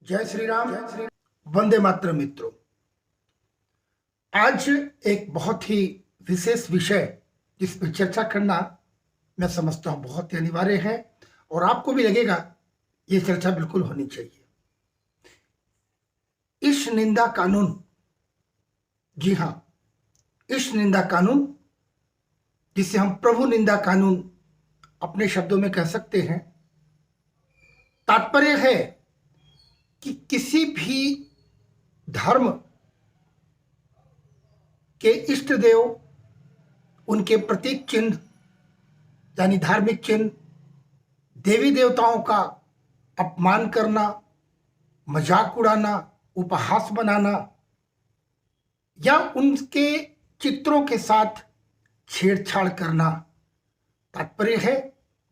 जय श्री राम। वंदे मातरम। मित्रों, आज एक बहुत ही विशेष विषय जिस पर चर्चा करना मैं समझता हूं बहुत ही अनिवार्य है और आपको भी लगेगा ये चर्चा बिल्कुल होनी चाहिए। इस निंदा कानून, जी हां, इस निंदा कानून जिसे हम प्रभु निंदा कानून अपने शब्दों में कह सकते हैं, तात्पर्य है कि किसी भी धर्म के इष्ट देव, उनके प्रतीक चिन्ह यानी धार्मिक चिन्ह, देवी देवताओं का अपमान करना, मजाक उड़ाना, उपहास बनाना या उनके चित्रों के साथ छेड़छाड़ करना, तात्पर्य है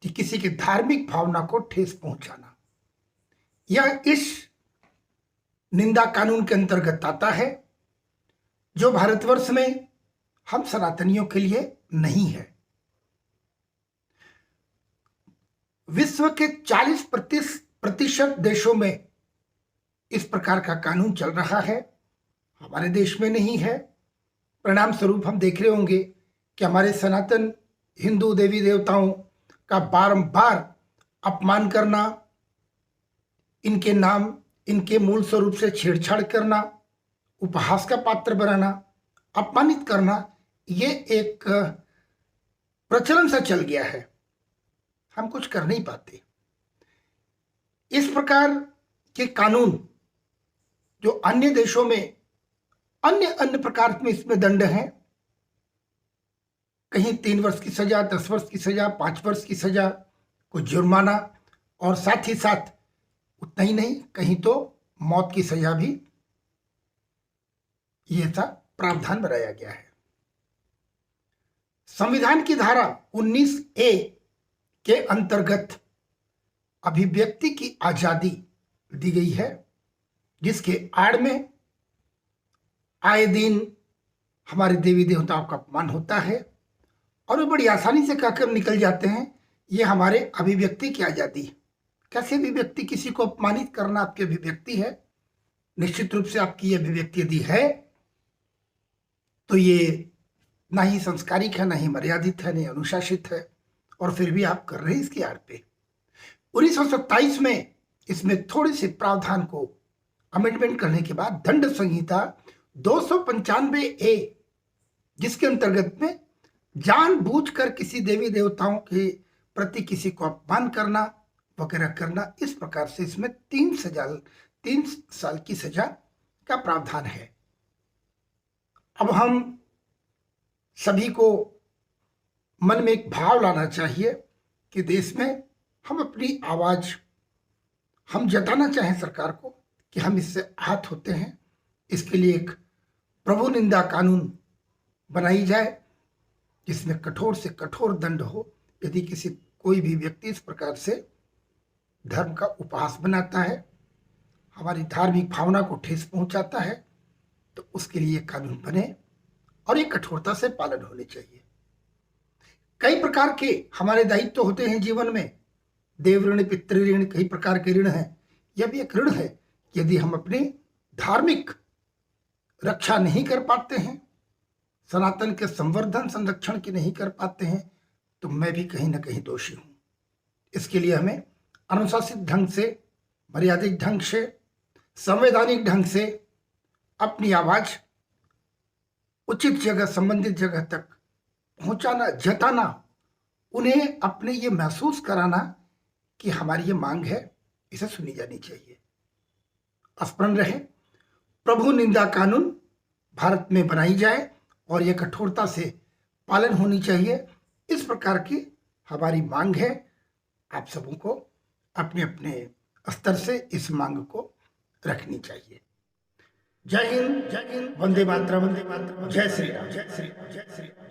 कि किसी की धार्मिक भावना को ठेस पहुंचाना, यह इस निंदा कानून के अंतर्गत आता है, जो भारतवर्ष में हम सनातनियों के लिए नहीं है। विश्व के 40% देशों में इस प्रकार का कानून चल रहा है, हमारे देश में नहीं है। परिणाम स्वरूप हम देख रहे होंगे कि हमारे सनातन हिंदू देवी देवताओं का बारंबार अपमान करना, इनके नाम, इनके मूल स्वरूप से छेड़छाड़ करना, उपहास का पात्र बनाना, अपमानित करना, ये एक प्रचलन सा चल गया है। हम कुछ कर नहीं पाते। इस प्रकार के कानून जो अन्य देशों में अन्य प्रकार में इसमें दंड हैं, कहीं 3 वर्ष की सजा, 10 वर्ष की सजा, 5 वर्ष की सजा, कुछ जुर्माना और साथ ही साथ उतना ही नहीं, कहीं तो मौत की सजा भी, ये सा प्रावधान बनाया गया है। संविधान की धारा 19A के अंतर्गत अभिव्यक्ति की आजादी दी गई है, जिसके आड़ में आए दिन हमारे देवी देवताओं का अपमान होता है और वे बड़ी आसानी से कहकर निकल जाते हैं ये हमारे अभिव्यक्ति की आजादी है। कैसे अभिव्यक्ति? किसी को अपमानित करना आपकी अभिव्यक्ति है, निश्चित रूप से आपकी ये अभिव्यक्ति यदि है तो ये ना ही संस्कारिक है, ना ही मर्यादित है, नहीं अनुशासित है, और फिर भी आप कर रहे हैं इसकी आड़ पे। 1927 में इसमें थोड़े से प्रावधान को अमेंडमेंट करने के बाद दंड संहिता 295A, जिसके अंतर्गत में जानबूझकर किसी देवी देवताओं के प्रति किसी को अपमान करना वगैरह करना, इस प्रकार से इसमें 3 साल की सजा का प्रावधान है। अब हम सभी को मन में एक भाव लाना चाहिए कि देश में हम अपनी आवाज हम जताना चाहें सरकार को कि हम इससे आहत होते हैं। इसके लिए एक प्रभु निंदा कानून बनाई जाए जिसमें कठोर से कठोर दंड हो। यदि कोई भी व्यक्ति इस प्रकार से धर्म का उपहास बनाता है, हमारी धार्मिक भावना को ठेस पहुंचाता है, तो उसके लिए कानून बने और ये कठोरता से पालन होने चाहिए। कई प्रकार के हमारे दायित्व होते हैं जीवन में, देव ऋण, पितृ ऋण, कई प्रकार के ऋण हैं। यह भी एक ऋण है। यदि हम अपनी धार्मिक रक्षा नहीं कर पाते हैं, सनातन के संवर्धन संरक्षण की नहीं कर पाते हैं, तो मैं भी कहीं ना कहीं दोषी हूं। इसके लिए हमें अनुशासित ढंग से, मर्यादित ढंग से, संवैधानिक ढंग से अपनी आवाज उचित जगह, संबंधित जगह तक पहुंचाना, जताना, उन्हें अपने ये महसूस कराना कि हमारी ये मांग है, इसे सुनी जानी चाहिए। स्मरण रहे, प्रभु निंदा कानून भारत में बनाई जाए और यह कठोरता से पालन होनी चाहिए। इस प्रकार की हमारी मांग है। आप सबों को अपने अपने स्तर से इस मांग को रखनी चाहिए। जय हिंद, वंदे मातरम, जय श्री राम, जय श्री राम, जय श्री राम।